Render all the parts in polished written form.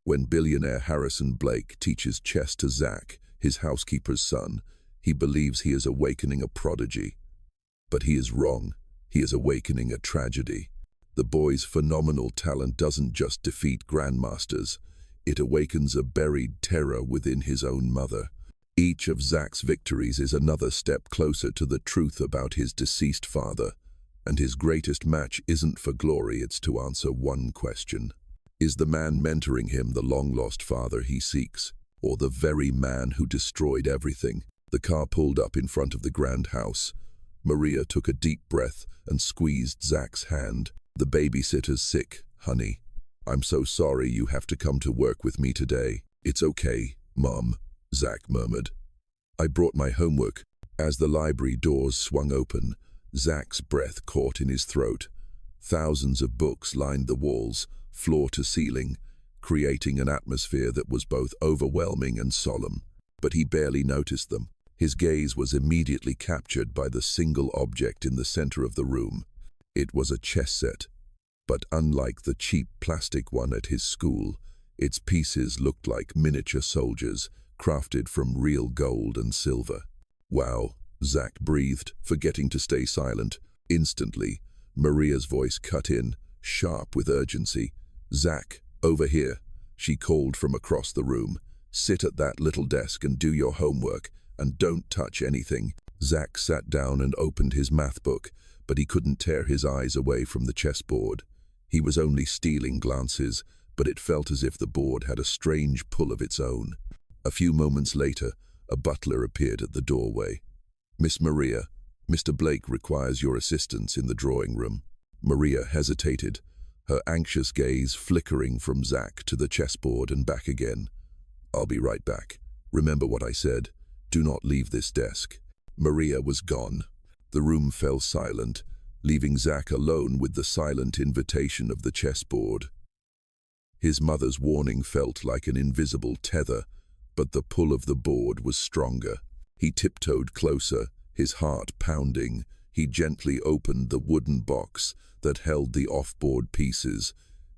When billionaire Harrison Blake teaches chess to Zach, his housekeeper's son, he believes he is awakening a prodigy. But he is wrong. He is awakening a tragedy. The boy's phenomenal talent doesn't just defeat grandmasters, it awakens a buried terror within his own mother. Each of Zach's victories is another step closer to the truth about his deceased father, and his greatest match isn't for glory, it's to answer one question. Is the man mentoring him the long-lost father he seeks, or the very man who destroyed everything? The car pulled up in front of the grand house. Maria took a deep breath and squeezed Zach's hand. "The babysitter's sick, honey. I'm so sorry you have to come to work with me today." "It's okay, Mom," Zach murmured. "I brought my homework." As the library doors swung open, Zach's breath caught in his throat. Thousands of books lined the walls, floor to ceiling, creating an atmosphere that was both overwhelming and solemn. But he barely noticed them. His gaze was immediately captured by the single object in the center of the room. It was a chess set, but unlike the cheap plastic one at his school, its pieces looked like miniature soldiers, crafted from real gold and silver. "Wow," Zach breathed, forgetting to stay silent. Instantly, Maria's voice cut in, sharp with urgency. "Zach, over here," she called from across the room. "Sit at that little desk and do your homework, and don't touch anything." Zach sat down and opened his math book, but he couldn't tear his eyes away from the chessboard. He was only stealing glances, but it felt as if the board had a strange pull of its own. A few moments later, a butler appeared at the doorway. "Miss Maria, Mr. Blake requires your assistance in the drawing room." Maria hesitated, her anxious gaze flickering from Zach to the chessboard and back again. "I'll be right back. Remember what I said. Do not leave this desk." Maria was gone. The room fell silent, leaving Zach alone with the silent invitation of the chessboard. His mother's warning felt like an invisible tether, but the pull of the board was stronger. He tiptoed closer, his heart pounding. He gently opened the wooden box that held the off-board pieces,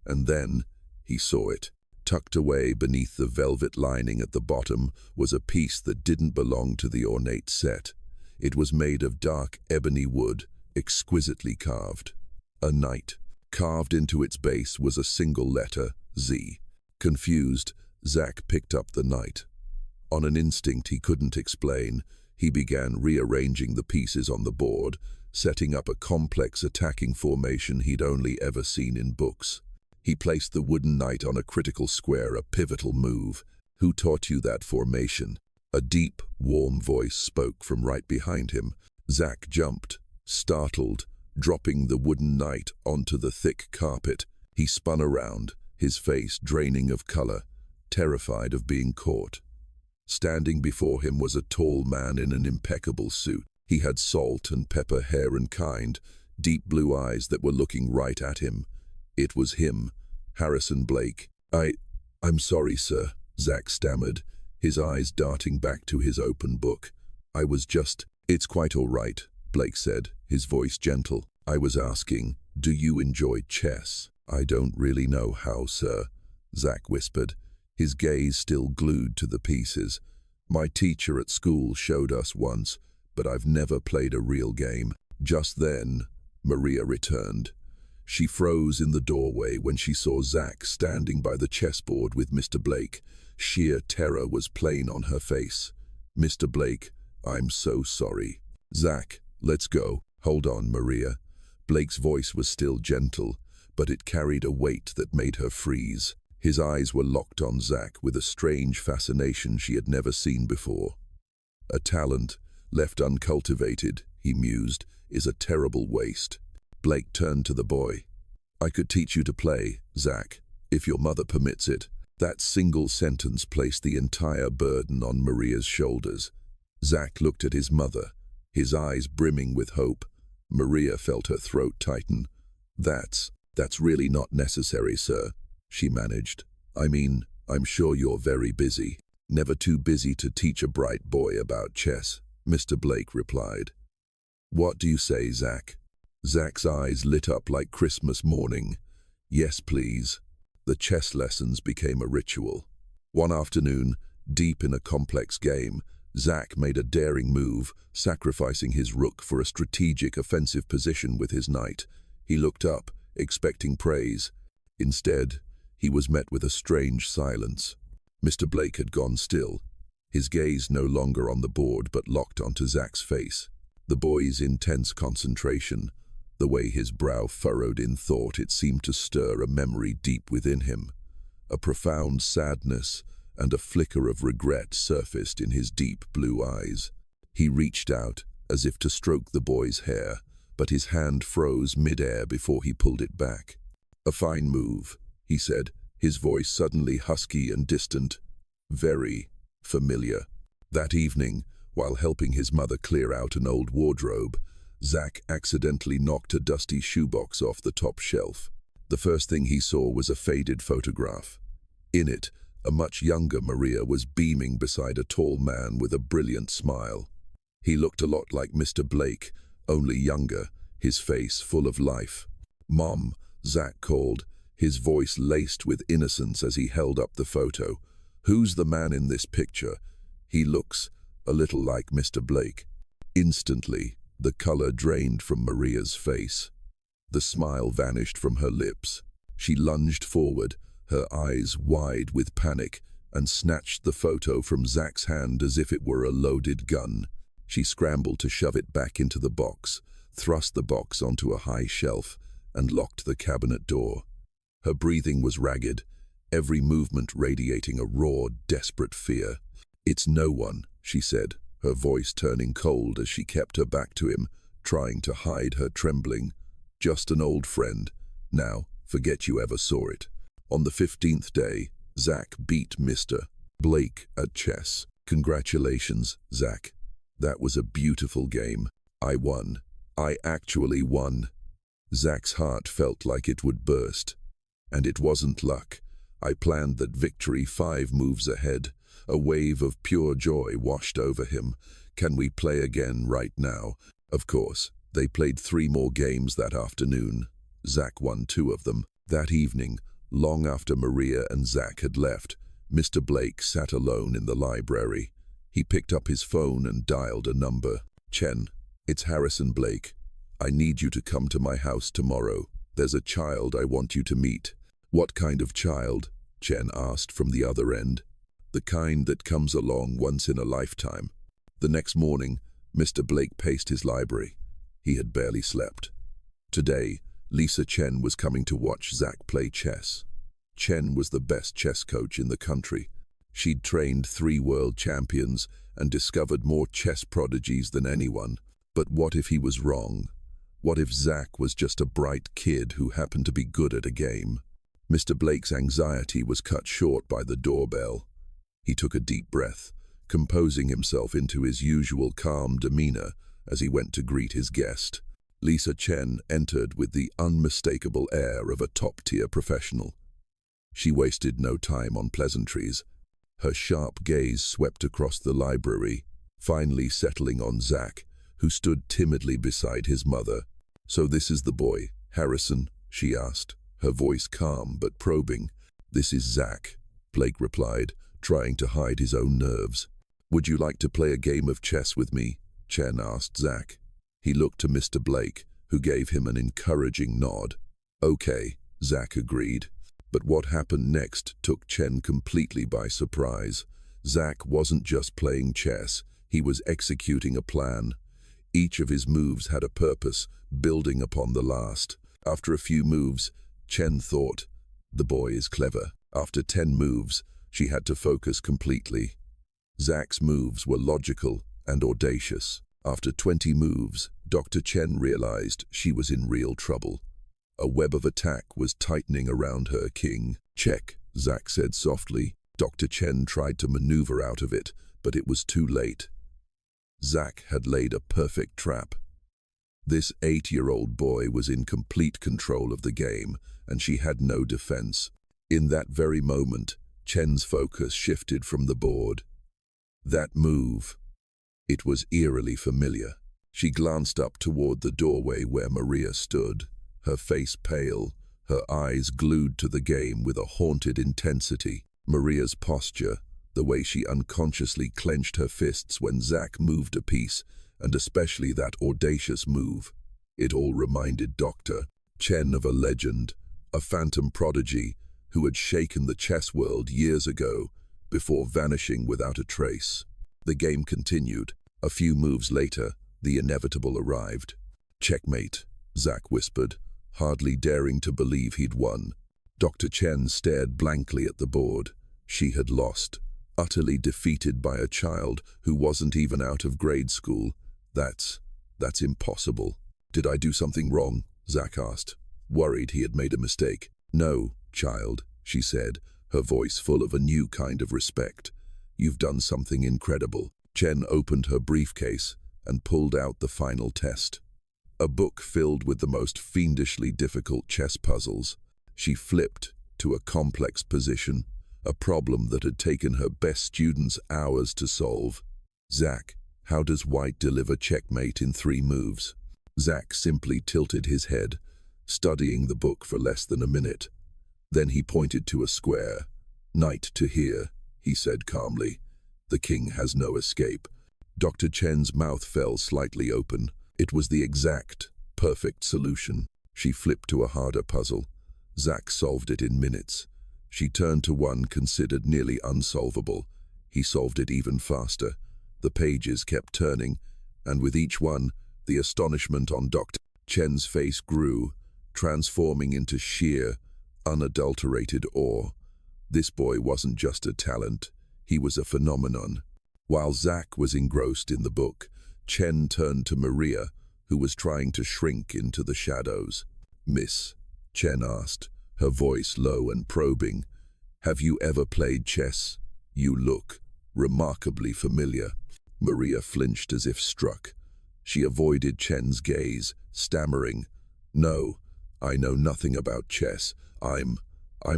and then he saw it. Tucked away beneath the velvet lining at the bottom was a piece that didn't belong to the ornate set. It was made of dark ebony wood, exquisitely carved. A knight. Carved into its base was a single letter, Z. Confused, Zach picked up the knight. On an instinct he couldn't explain, he began rearranging the pieces on the board, setting up a complex attacking formation he'd only ever seen in books. He placed the wooden knight on a critical square, a pivotal move. "Who taught you that formation?" A deep, warm voice spoke from right behind him. Zach jumped, startled, dropping the wooden knight onto the thick carpet. He spun around, his face draining of color, terrified of being caught. Standing before him was a tall man in an impeccable suit. He had salt and pepper hair and kind, deep blue eyes that were looking right at him. It was him, Harrison Blake. I'm sorry, sir," Zach stammered, his eyes darting back to his open book. "I was just—" "It's quite all right," Blake said, his voice gentle. "I was asking, do you enjoy chess?" "I don't really know how, sir," Zach whispered, his gaze still glued to the pieces. "My teacher at school showed us once, but I've never played a real game." Just then, Maria returned. She froze in the doorway when she saw Zach standing by the chessboard with Mr. Blake. Sheer terror was plain on her face. "Mr. Blake, I'm so sorry." "Zach, let's go." "Hold on, Maria." Blake's voice was still gentle, but it carried a weight that made her freeze. His eyes were locked on Zach with a strange fascination she had never seen before. "A talent, left uncultivated," he mused, "is a terrible waste." Blake turned to the boy. "I could teach you to play, Zach, if your mother permits it." That single sentence placed the entire burden on Maria's shoulders. Zach looked at his mother, his eyes brimming with hope. Maria felt her throat tighten. That's really not necessary, sir," she managed. "I mean, I'm sure you're very busy." "Never too busy to teach a bright boy about chess," Mr. Blake replied. "What do you say, Zach?" Zach's eyes lit up like Christmas morning. "Yes, please." The chess lessons became a ritual. One afternoon, deep in a complex game, Zach made a daring move, sacrificing his rook for a strategic offensive position with his knight. He looked up, expecting praise. Instead, he was met with a strange silence. Mr. Blake had gone still, his gaze no longer on the board but locked onto Zach's face. The boy's intense concentration, the way his brow furrowed in thought, it seemed to stir a memory deep within him. A profound sadness and a flicker of regret surfaced in his deep blue eyes. He reached out, as if to stroke the boy's hair, but his hand froze mid-air before he pulled it back. "A fine move," he said, his voice suddenly husky and distant. Very familiar. That evening, while helping his mother clear out an old wardrobe, Zach accidentally knocked a dusty shoebox off the top shelf. The first thing he saw was a faded photograph. In it, a much younger Maria was beaming beside a tall man with a brilliant smile. He looked a lot like Mr. Blake, only younger, his face full of life. "Mom," Zach called, his voice laced with innocence as he held up the photo. "Who's the man in this picture? He looks a little like Mr. Blake." Instantly, the color drained from Maria's face. The smile vanished from her lips. She lunged forward, her eyes wide with panic, and snatched the photo from Zach's hand as if it were a loaded gun. She scrambled to shove it back into the box, thrust the box onto a high shelf, and locked the cabinet door. Her breathing was ragged, every movement radiating a raw, desperate fear. "It's no one," she said, her voice turning cold as she kept her back to him, trying to hide her trembling. "Just an old friend. Now, forget you ever saw it." On the 15th day, Zach beat Mr. Blake at chess. "Congratulations, Zach. That was a beautiful game. I won. I actually won." Zach's heart felt like it would burst. And it wasn't luck. I planned that victory 5 moves ahead. A wave of pure joy washed over him. "Can we play again right now?" Of course, they played 3 more games that afternoon. Zach won 2 of them. That evening, long after Maria and Zach had left, Mr. Blake sat alone in the library. He picked up his phone and dialed a number. "Chen, it's Harrison Blake. I need you to come to my house tomorrow. There's a child I want you to meet." "What kind of child?" Chen asked from the other end. "The kind that comes along once in a lifetime." The next morning, Mr. Blake paced his library. He had barely slept. Today, Lisa Chen was coming to watch Zach play chess. Chen was the best chess coach in the country. She'd trained 3 world champions and discovered more chess prodigies than anyone. But what if he was wrong? What if Zach was just a bright kid who happened to be good at a game? Mr. Blake's anxiety was cut short by the doorbell. He took a deep breath, composing himself into his usual calm demeanor as he went to greet his guest. Lisa Chen entered with the unmistakable air of a top-tier professional. She wasted no time on pleasantries. Her sharp gaze swept across the library, finally settling on Zach, who stood timidly beside his mother. "So this is the boy, Harrison?" she asked, her voice calm but probing. "This is Zach," Blake replied, trying to hide his own nerves. "Would you like to play a game of chess with me?" Chen asked Zach. He looked to Mr. Blake, who gave him an encouraging nod. "Okay," Zach agreed. But what happened next took Chen completely by surprise. Zach wasn't just playing chess, he was executing a plan. Each of his moves had a purpose, building upon the last. After a few moves, Chen thought, "The boy is clever." After 10 moves, she had to focus completely. Zach's moves were logical and audacious. After 20 moves, Dr. Chen realized she was in real trouble. A web of attack was tightening around her king. "Check," Zach said softly. Dr. Chen tried to maneuver out of it, but it was too late. Zach had laid a perfect trap. This 8-year-old boy was in complete control of the game, and she had no defense. In that very moment, Chen's focus shifted from the board. That move. It was eerily familiar. She glanced up toward the doorway where Maria stood, her face pale, her eyes glued to the game with a haunted intensity. Maria's posture, the way she unconsciously clenched her fists when Zach moved a piece, and especially that audacious move. It all reminded Dr. Chen of a legend, a phantom prodigy who had shaken the chess world years ago before vanishing without a trace. The game continued. A few moves later, the inevitable arrived. "Checkmate," Zach whispered, hardly daring to believe he'd won. Dr. Chen stared blankly at the board. She had lost, utterly defeated by a child who wasn't even out of grade school. That's impossible. "Did I do something wrong?" Zach asked, worried he had made a mistake. "No, child," she said, her voice full of a new kind of respect. "You've done something incredible." Chen opened her briefcase and pulled out the final test. A book filled with the most fiendishly difficult chess puzzles. She flipped to a complex position, a problem that had taken her best students hours to solve. "Zach, how does white deliver checkmate in 3 moves?" Zach simply tilted his head, studying the book for less than a minute. Then he pointed to a square. "Knight to here," he said calmly. "The king has no escape." Dr. Chen's mouth fell slightly open. It was the exact, perfect solution. She flipped to a harder puzzle. Zach solved it in minutes. She turned to one considered nearly unsolvable. He solved it even faster. The pages kept turning, and with each one, the astonishment on Dr. Chen's face grew, transforming into sheer, unadulterated awe. This boy wasn't just a talent, he was a phenomenon. While Zach was engrossed in the book, Chen turned to Maria, who was trying to shrink into the shadows. "Miss," Chen asked, her voice low and probing, "have you ever played chess? You look remarkably familiar." Maria flinched as if struck. She avoided Chen's gaze, stammering, "No, I know nothing about chess. I'm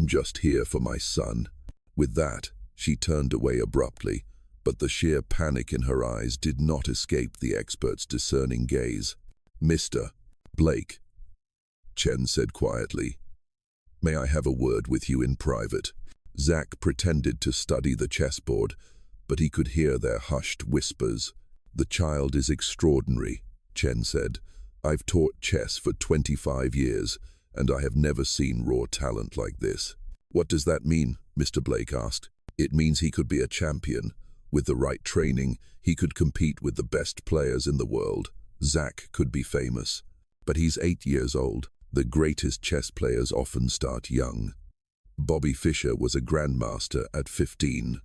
just here for my son." With that, she turned away abruptly, but the sheer panic in her eyes did not escape the expert's discerning gaze. "Mr. Blake," Chen said quietly, "may I have a word with you in private?" Zach pretended to study the chessboard, but he could hear their hushed whispers. "The child is extraordinary," Chen said. "I've taught chess for 25 years, and I have never seen raw talent like this." "What does that mean?" Mr. Blake asked. "It means he could be a champion. With the right training, he could compete with the best players in the world. Zach could be famous. But he's 8 years old. The greatest chess players often start young. Bobby Fischer was a grandmaster at 15.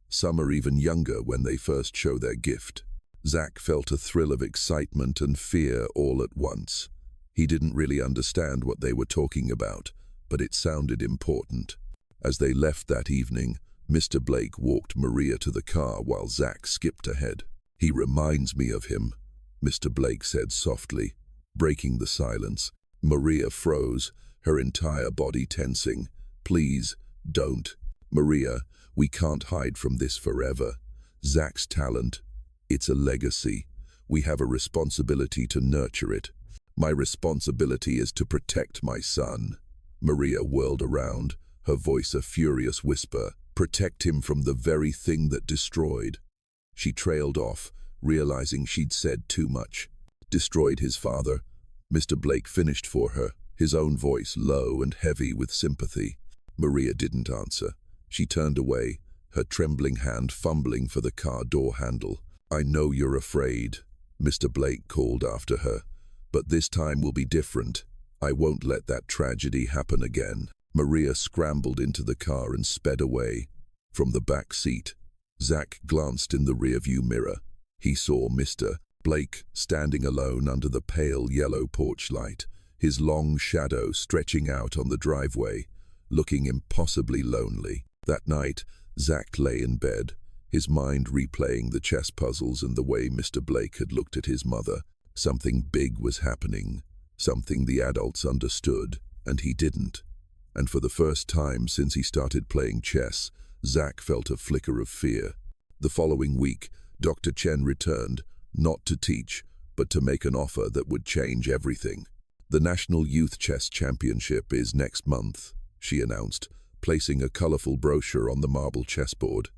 Some are even younger when they first show their gift." Zach felt a thrill of excitement and fear all at once. He didn't really understand what they were talking about, but it sounded important. As they left that evening, Mr. Blake walked Maria to the car while Zach skipped ahead. "He reminds me of him," Mr. Blake said softly, breaking the silence. Maria froze, her entire body tensing. "Please, don't. Maria, we can't hide from this forever. Zach's talent, it's a legacy. We have a responsibility to nurture it." "My responsibility is to protect my son." Maria whirled around, her voice a furious whisper. "Protect him from the very thing that destroyed." She trailed off, realizing she'd said too much. "Destroyed his father," Mr. Blake finished for her, his own voice low and heavy with sympathy. Maria didn't answer. She turned away, her trembling hand fumbling for the car door handle. "I know you're afraid," Mr. Blake called after her, "but this time will be different. I won't let that tragedy happen again." Maria scrambled into the car and sped away. From the back seat, Zach glanced in the rearview mirror. He saw Mr. Blake standing alone under the pale yellow porch light, his long shadow stretching out on the driveway, looking impossibly lonely. That night, Zach lay in bed, his mind replaying the chess puzzles and the way Mr. Blake had looked at his mother. Something big was happening, something the adults understood, and he didn't. And for the first time since he started playing chess, Zach felt a flicker of fear. The following week, Dr. Chen returned, not to teach, but to make an offer that would change everything. "The National Youth Chess Championship is next month," she announced, placing a colorful brochure on the marble chessboard.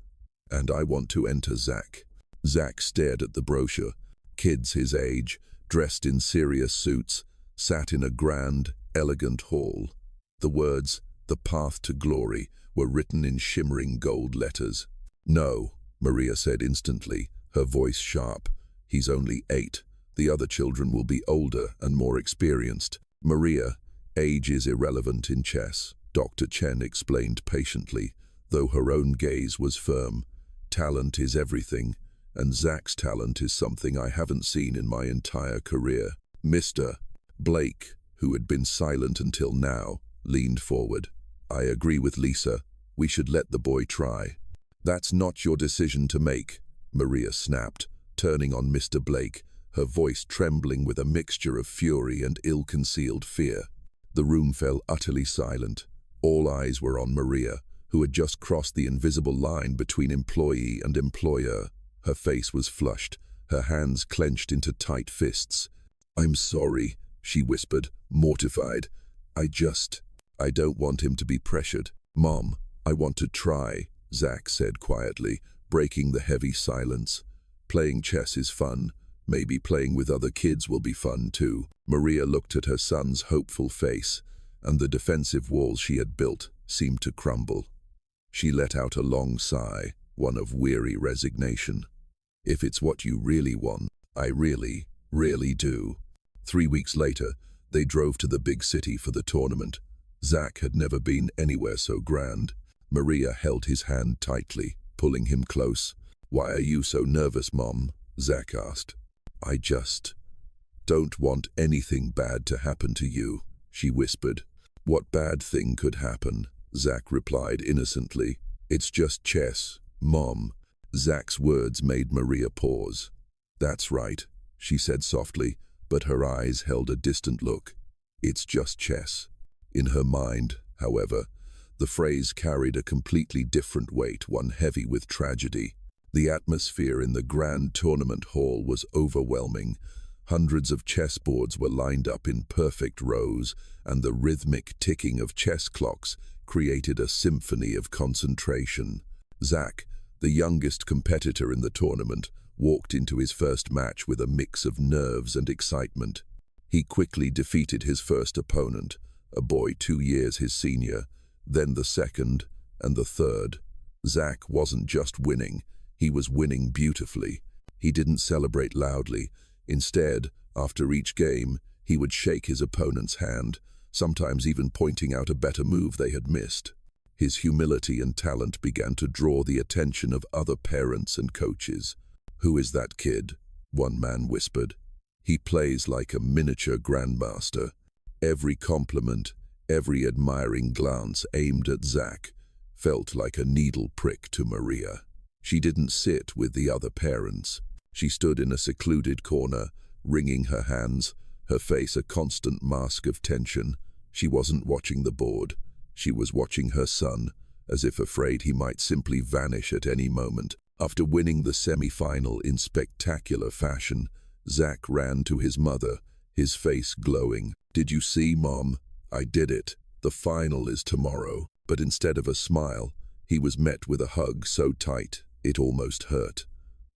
"And I want to enter Zach." Zach stared at the brochure. Kids his age, dressed in serious suits, sat in a grand, elegant hall. The words, "The Path to Glory," were written in shimmering gold letters. "No," Maria said instantly, her voice sharp. "He's only 8. The other children will be older and more experienced." "Maria, age is irrelevant in chess," Dr. Chen explained patiently, though her own gaze was firm. "Talent is everything, and Zach's talent is something I haven't seen in my entire career." Mr. Blake, who had been silent until now, leaned forward. "I agree with Lisa. We should let the boy try." "That's not your decision to make," Maria snapped, turning on Mr. Blake, her voice trembling with a mixture of fury and ill-concealed fear. The room fell utterly silent. All eyes were on Maria, who had just crossed the invisible line between employee and employer. Her face was flushed, her hands clenched into tight fists. "I'm sorry," she whispered, mortified. I don't want him to be pressured." "Mom, I want to try," Zach said quietly, breaking the heavy silence. "Playing chess is fun. Maybe playing with other kids will be fun too." Maria looked at her son's hopeful face, and the defensive walls she had built seemed to crumble. She let out a long sigh, one of weary resignation. "If it's what you really want, I really, really do." 3 weeks later, they drove to the big city for the tournament. Zach had never been anywhere so grand. Maria held his hand tightly, pulling him close. "Why are you so nervous, Mom?" Zach asked. "I just don't want anything bad to happen to you," she whispered. "What bad thing could happen?" Zach replied innocently. "It's just chess, Mom." Zach's words made Maria pause. "That's right," she said softly, but her eyes held a distant look. "It's just chess." In her mind, however, the phrase carried a completely different weight, one heavy with tragedy. The atmosphere in the grand tournament hall was overwhelming. Hundreds of chessboards were lined up in perfect rows, and the rhythmic ticking of chess clocks created a symphony of concentration. Zach, the youngest competitor in the tournament, walked into his first match with a mix of nerves and excitement. He quickly defeated his first opponent, a boy 2 years his senior, then the second and the third. Zach wasn't just winning, he was winning beautifully. He didn't celebrate loudly. Instead, after each game, he would shake his opponent's hand, sometimes even pointing out a better move they had missed. His humility and talent began to draw the attention of other parents and coaches. "Who is that kid?" one man whispered. "He plays like a miniature grandmaster." Every compliment, every admiring glance aimed at Zach felt like a needle prick to Maria. She didn't sit with the other parents. She stood in a secluded corner, wringing her hands, her face a constant mask of tension. She wasn't watching the board. She was watching her son, as if afraid he might simply vanish at any moment. After winning the semi-final in spectacular fashion, Zach ran to his mother, his face glowing. "Did you see, Mom? I did it. The final is tomorrow." But instead of a smile, he was met with a hug so tight it almost hurt.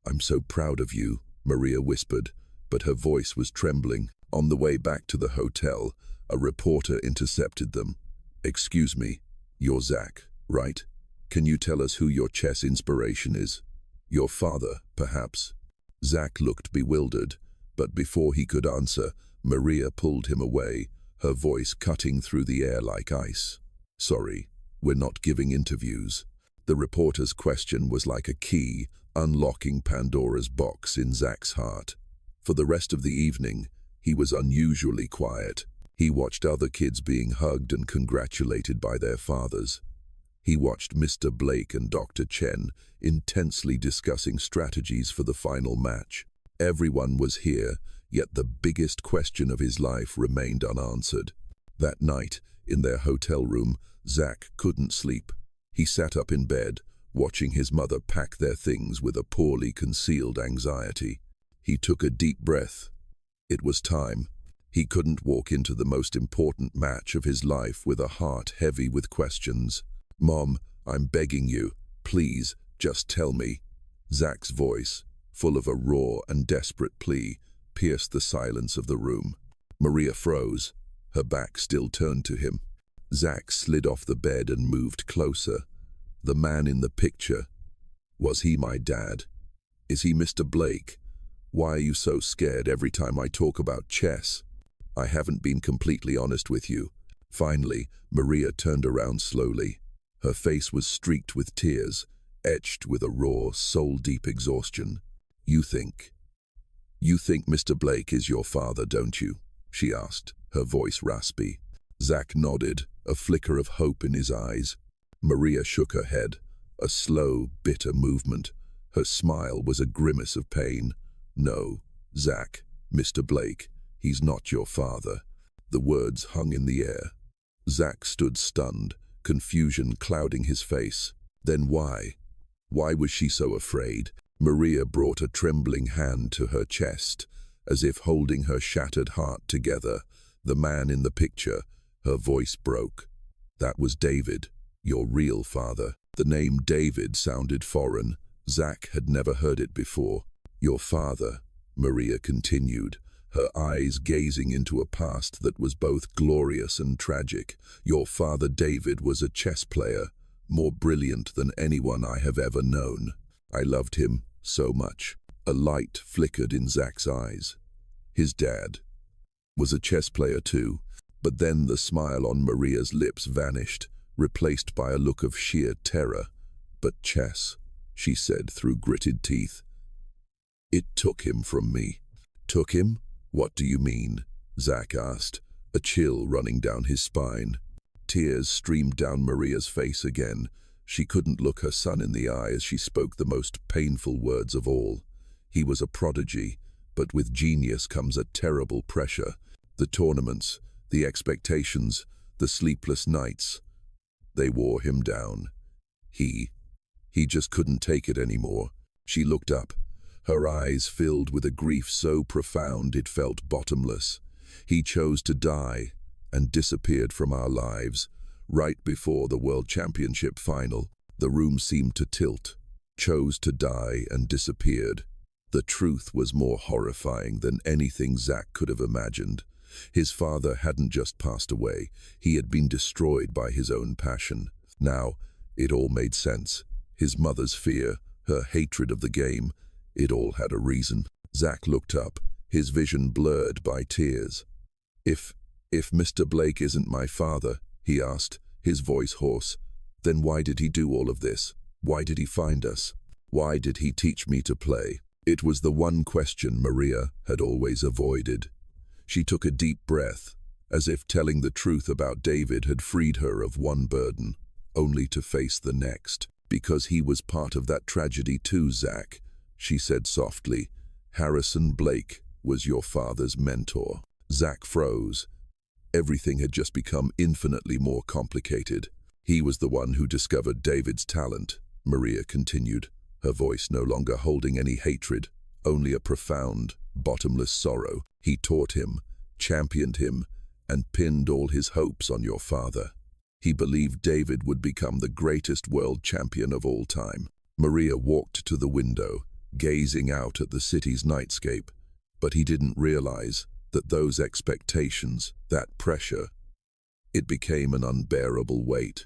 "I'm so proud of you," Maria whispered, but her voice was trembling. On the way back to the hotel, a reporter intercepted them. "Excuse me, you're Zach, right? Can you tell us who your chess inspiration is? Your father, perhaps?" Zach looked bewildered, but before he could answer, Maria pulled him away, her voice cutting through the air like ice. "Sorry, we're not giving interviews." The reporter's question was like a key, unlocking Pandora's box in Zach's heart. For the rest of the evening, he was unusually quiet. He watched other kids being hugged and congratulated by their fathers. He watched Mr. Blake and Dr. Chen intensely discussing strategies for the final match. Everyone was here, yet the biggest question of his life remained unanswered. That night, in their hotel room, Zach couldn't sleep. He sat up in bed, watching his mother pack their things with a poorly concealed anxiety. He took a deep breath. It was time. He couldn't walk into the most important match of his life with a heart heavy with questions. "Mom, I'm begging you, please, just tell me." Zach's voice, full of a raw and desperate plea, pierced the silence of the room. Maria froze, her back still turned to him. Zach slid off the bed and moved closer. "The man in the picture. Was he my dad? Is he Mr. Blake? Why are you so scared every time I talk about chess? I haven't been completely honest with you." Finally, Maria turned around slowly. Her face was streaked with tears, etched with a raw, soul-deep exhaustion. You think Mr. Blake is your father, don't you?" she asked, her voice raspy. Zach nodded, a flicker of hope in his eyes. Maria shook her head, a slow, bitter movement. Her smile was a grimace of pain. "No, Zach, Mr. Blake, he's not your father." The words hung in the air. Zach stood stunned, confusion clouding his face. Then why? Why was she so afraid? Maria brought a trembling hand to her chest, as if holding her shattered heart together. "The man in the picture," her voice broke. "That was David, your real father." The name David sounded foreign. Zach had never heard it before. "Your father," Maria continued, her eyes gazing into a past that was both glorious and tragic. "Your father David was a chess player, more brilliant than anyone I have ever known. I loved him so much." A light flickered in Zach's eyes. His dad was a chess player too, but then the smile on Maria's lips vanished, replaced by a look of sheer terror. "But chess," she said through gritted teeth. "It took him from me." "Took him? What do you mean?" Zach asked, a chill running down his spine. Tears streamed down Maria's face again. She couldn't look her son in the eye as she spoke the most painful words of all. He was a prodigy, but with genius comes a terrible pressure. The tournaments, the expectations, the sleepless nights, they wore him down. He just couldn't take it anymore. She looked up, her eyes filled with a grief so profound it felt bottomless. He chose to die and disappeared from our lives. Right before the World Championship final, the room seemed to tilt. Chose to die and disappeared. The truth was more horrifying than anything Zach could have imagined. His father hadn't just passed away, he had been destroyed by his own passion. Now, it all made sense. His mother's fear, her hatred of the game, it all had a reason. Zach looked up, his vision blurred by tears. If Mr. Blake isn't my father," he asked, his voice hoarse, "then why did he do all of this? Why did he find us? Why did he teach me to play?" It was the one question Maria had always avoided. She took a deep breath, as if telling the truth about David had freed her of one burden, only to face the next. "Because he was part of that tragedy too, Zach," she said softly. "Harrison Blake was your father's mentor." Zach froze. Everything had just become infinitely more complicated. "He was the one who discovered David's talent," Maria continued, her voice no longer holding any hatred, only a profound, bottomless sorrow. "He taught him, championed him, and pinned all his hopes on your father. He believed David would become the greatest world champion of all time." Maria walked to the window, gazing out at the city's nightscape, but he didn't realize that those expectations, that pressure, it became an unbearable weight.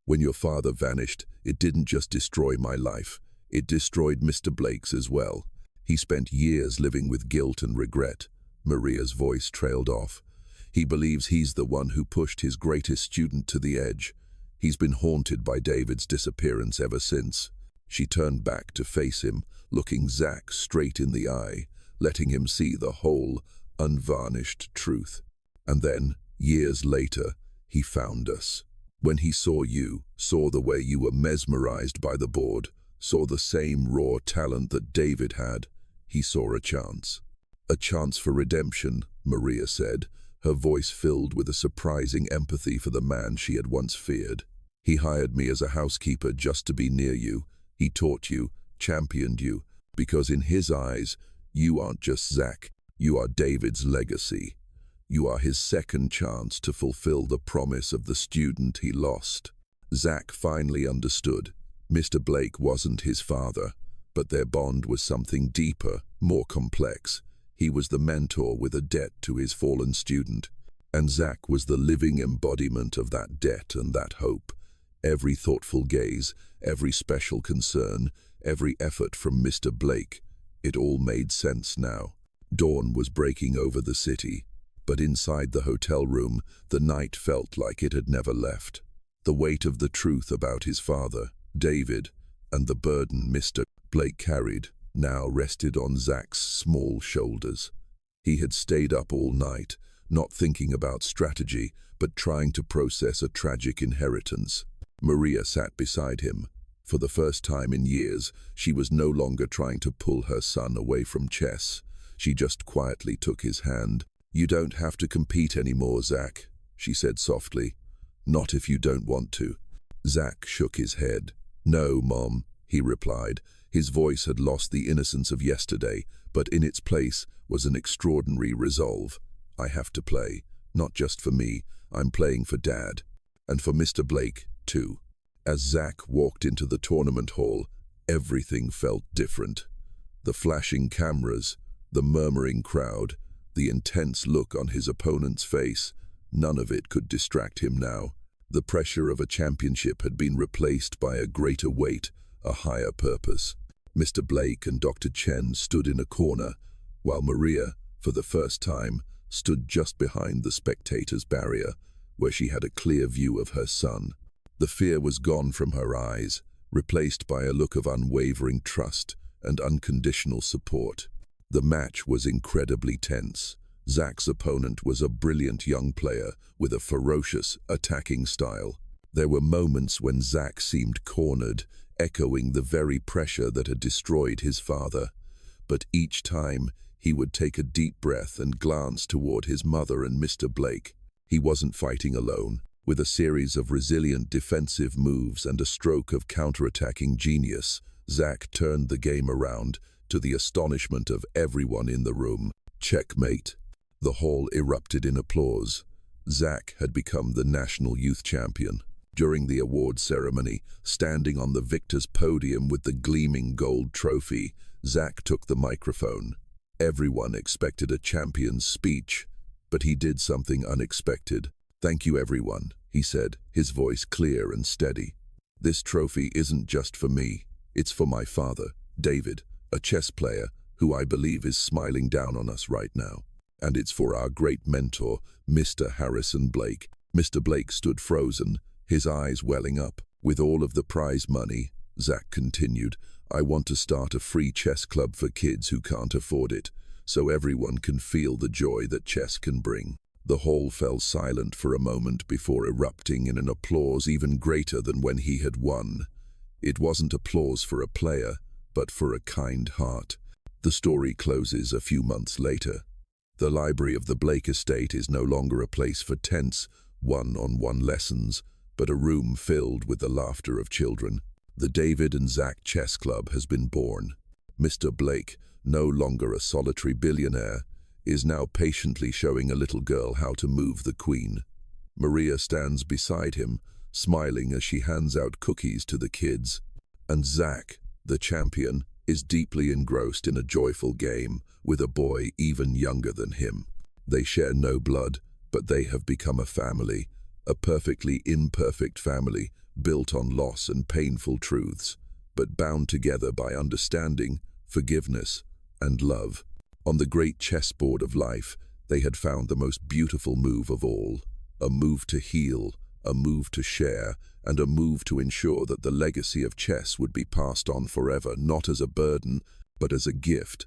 "When your father vanished, it didn't just destroy my life, it destroyed Mr. Blake's as well. He spent years living with guilt and regret." Maria's voice trailed off. "He believes he's the one who pushed his greatest student to the edge. He's been haunted by David's disappearance ever since." She turned back to face him, looking Zach straight in the eye, letting him see the whole, unvarnished truth. "And then, years later, he found us. When he saw you, saw the way you were mesmerized by the board, saw the same raw talent that David had, he saw a chance. A chance for redemption," Maria said, her voice filled with a surprising empathy for the man she had once feared. "He hired me as a housekeeper just to be near you. He taught you, championed you, because in his eyes, you aren't just Zach, you are David's legacy. You are his second chance to fulfill the promise of the student he lost. Zach finally understood. Mr. Blake wasn't his father, but their bond was something deeper, more complex. He was the mentor with a debt to his fallen student, and Zach was the living embodiment of that debt and that hope. Every thoughtful gaze, every special concern, every effort from Mr. Blake, it all made sense now. Dawn was breaking over the city, but inside the hotel room, the night felt like it had never left. The weight of the truth about his father, David, and the burden Mr. Blake carried now rested on Zach's small shoulders. He had stayed up all night, not thinking about strategy, but trying to process a tragic inheritance. Maria sat beside him. For the first time in years, she was no longer trying to pull her son away from chess. She just quietly took his hand. "You don't have to compete anymore, Zach," she said softly. "Not if you don't want to." Zach shook his head. "No, Mom," he replied. His voice had lost the innocence of yesterday, but in its place was an extraordinary resolve. "I have to play, not just for me. I'm playing for Dad. And for Mr. Blake, too." As Zach walked into the tournament hall, everything felt different. The flashing cameras, the murmuring crowd, the intense look on his opponent's face, none of it could distract him now. The pressure of a championship had been replaced by a greater weight, a higher purpose. Mr. Blake and Dr. Chen stood in a corner, while Maria, for the first time, stood just behind the spectators' barrier, where she had a clear view of her son. The fear was gone from her eyes, replaced by a look of unwavering trust and unconditional support. The match was incredibly tense. Zach's opponent was a brilliant young player with a ferocious, attacking style. There were moments when Zach seemed cornered, echoing the very pressure that had destroyed his father. But each time, he would take a deep breath and glance toward his mother and Mr. Blake. He wasn't fighting alone. With a series of resilient defensive moves and a stroke of counterattacking genius, Zach turned the game around, to the astonishment of everyone in the room. Checkmate. The hall erupted in applause. Zach had become the national youth champion. During the award ceremony, standing on the victor's podium with the gleaming gold trophy, Zach took the microphone. Everyone expected a champion's speech, but he did something unexpected. "Thank you, everyone," he said, his voice clear and steady. "This trophy isn't just for me. It's for my father, David, a chess player who I believe is smiling down on us right now. And it's for our great mentor, Mr. Harrison Blake." Mr. Blake stood frozen, his eyes welling up. "With all of the prize money," Zach continued, "I want to start a free chess club for kids who can't afford it, so everyone can feel the joy that chess can bring." The hall fell silent for a moment before erupting in an applause even greater than when he had won. It wasn't applause for a player, but for a kind heart. The story closes a few months later. The library of the Blake estate is no longer a place for tense, one-on-one lessons, but a room filled with the laughter of children. The David and Zach Chess Club has been born. Mr. Blake, no longer a solitary billionaire, is now patiently showing a little girl how to move the queen. Maria stands beside him, smiling as she hands out cookies to the kids. And Zach, the champion, is deeply engrossed in a joyful game with a boy even younger than him. They share no blood, but they have become a family, a perfectly imperfect family, built on loss and painful truths, but bound together by understanding, forgiveness, and love. On the great chessboard of life, they had found the most beautiful move of all, a move to heal, a move to share, and a move to ensure that the legacy of chess would be passed on forever, not as a burden, but as a gift,